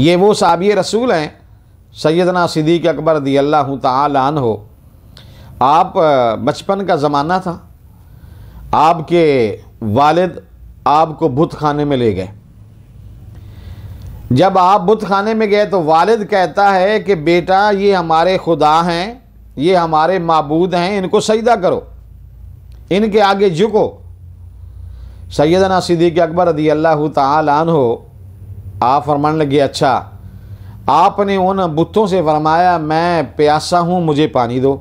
ये वो साहबी रसूल हैं सैयदना सिद्दीक़ अकबर रज़ियल्लाहु ताला अन्हु। आप बचपन का ज़माना था, आपके वालिद आपको बुत खाने में ले गए। जब आप बुत खाने में गए तो वालिद कहता है कि बेटा ये हमारे खुदा हैं, ये हमारे माबूद हैं, इनको सजदा करो, इनके आगे झुको। सैयदना सिद्दीक़ अकबर रज़ियल्लाहु ताला अन्हु आप फरमाने लगे, अच्छा। आपने उन बुतों से फरमाया मैं प्यासा हूँ, मुझे पानी दो।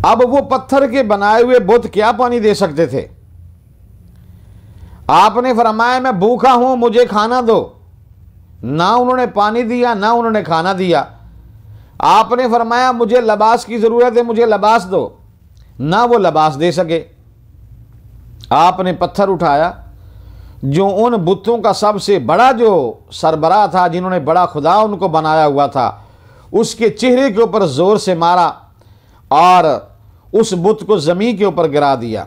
अब वो पत्थर के बनाए हुए बुत क्या पानी दे सकते थे? आपने फरमाया मैं भूखा हूँ, मुझे खाना दो। ना उन्होंने पानी दिया, ना उन्होंने खाना दिया। आपने फरमाया मुझे लिबास की ज़रूरत है, मुझे लिबास दो। ना वो लिबास दे सके। आपने पत्थर उठाया, जो उन बुतों का सबसे बड़ा जो सरबराह था, जिन्होंने बड़ा खुदा उनको बनाया हुआ था, उसके चेहरे के ऊपर ज़ोर से मारा और उस बुत को ज़मीन के ऊपर गिरा दिया।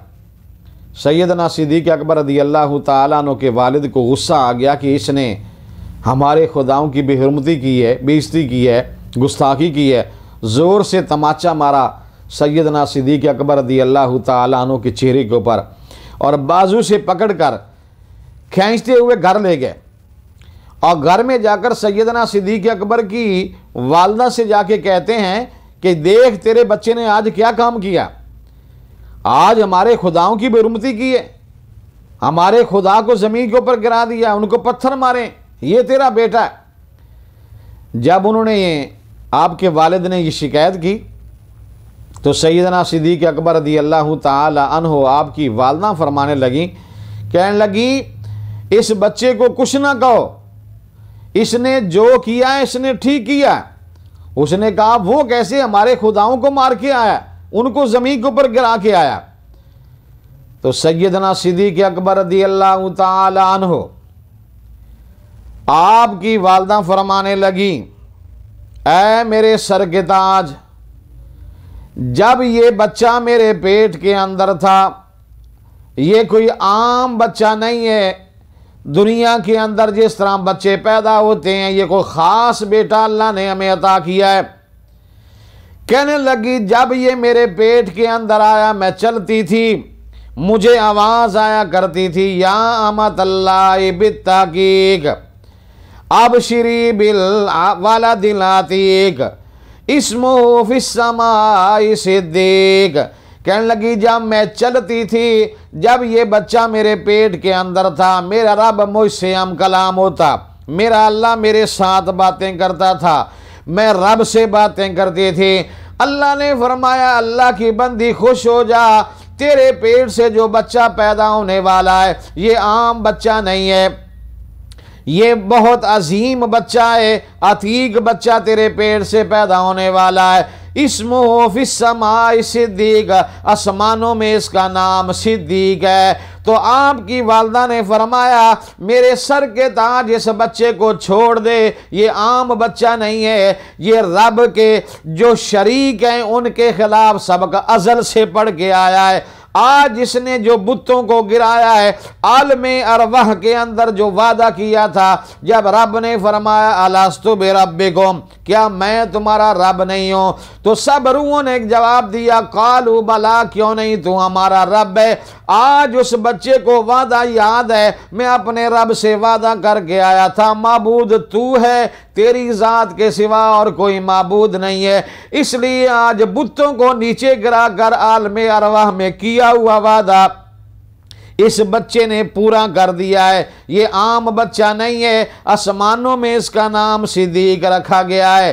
सैयदना सिद्दीक़ अकबर रज़ियल्लाहु ताला अन्हु के वालिद को गुस्सा आ गया कि इसने हमारे खुदाओं की बेहुरमती की है, बेइज्जती की है, गुस्ताखी की है। ज़ोर से तमाचा मारा सैयदना सिद्दीक़ अकबर रज़ियल्लाहु ताला अन्हु के चेहरे के ऊपर और बाजू से पकड़कर खींचते हुए घर ले गए। और घर में जाकर सैयदना सिद्दीक़ अकबर की वालदा से जाके कहते हैं कि देख तेरे बच्चे ने आज क्या काम किया, आज हमारे खुदाओं की बेरुमती की है, हमारे खुदा को ज़मीन के ऊपर गिरा दिया, उनको पत्थर मारे, ये तेरा बेटा है। जब उन्होंने आपके वालिद ने ये शिकायत की तो सैयदना सिद्दीक़ अकबर रज़ियल्लाहु ताला अन्हु आपकी वालदा फरमाने लगी, कहने लगी इस बच्चे को कुछ ना कहो, इसने जो किया है इसने ठीक किया। उसने कहा वो कैसे हमारे खुदाओं को मार के आया, उनको ज़मीन के ऊपर गिरा के आया। तो सैयदना सिद्दीक़ अकबर रज़ियल्लाहु ताला अन्हु आपकी वालदा फरमाने लगी, ऐ मेरे सर के ताज, जब ये बच्चा मेरे पेट के अंदर था, ये कोई आम बच्चा नहीं है। दुनिया के अंदर जिस तरह बच्चे पैदा होते हैं, ये कोई ख़ास बेटा अल्लाह ने हमें अता किया है। कहने लगी जब ये मेरे पेट के अंदर आया, मैं चलती थी, मुझे आवाज़ आया करती थी, या अमतल्लाहि बित्तहक़ीक़ अबशिरी बिल वलदिल अतीक़ इस्मुहु फिस्समाई सिद्दीक़। कहने लगी जब मैं चलती थी, जब ये बच्चा मेरे पेट के अंदर था, मेरा रब मुझसे हम कलाम होता, मेरा अल्लाह मेरे साथ बातें करता था, मैं रब से बातें करती थी। अल्लाह ने फरमाया अल्लाह की बंदी खुश हो जा, तेरे पेट से जो बच्चा पैदा होने वाला है ये आम बच्चा नहीं है, ये बहुत अजीम बच्चा है, अतीक बच्चा तेरे पेट से पैदा होने वाला है। इस्मुहु फिस्समाई सिद्दीक़, आसमानों में इसका नाम सिद्दीक़ है। तो आपकी वालदा ने फरमाया मेरे सर के ताज इस बच्चे को छोड़ दे, ये आम बच्चा नहीं है, ये रब के जो शरीक हैं उनके खिलाफ सबक अज़ल से पढ़ के आया है। आज इसने जो बुतों को गिराया है, आलमे अरवाह के अंदर जो वादा किया था, जब रब ने फरमाया अलस्तु बिरब्बिकुम, क्या मैं तुम्हारा रब नहीं हूँ? तो सब रूहों ने एक जवाब दिया कालू बला, क्यों नहीं, तू हमारा रब है। आज उस बच्चे को वादा याद है, मैं अपने रब से वादा करके आया था, माबूद तू है, तेरी ज़ात के सिवा और कोई माबूद नहीं है। इसलिए आज बुतों को नीचे गिरा कर आलमे अरवाह में किया हुआ वादा इस बच्चे ने पूरा कर दिया है। ये आम बच्चा नहीं है, आसमानों में इसका नाम सिद्दीक़ रखा गया है।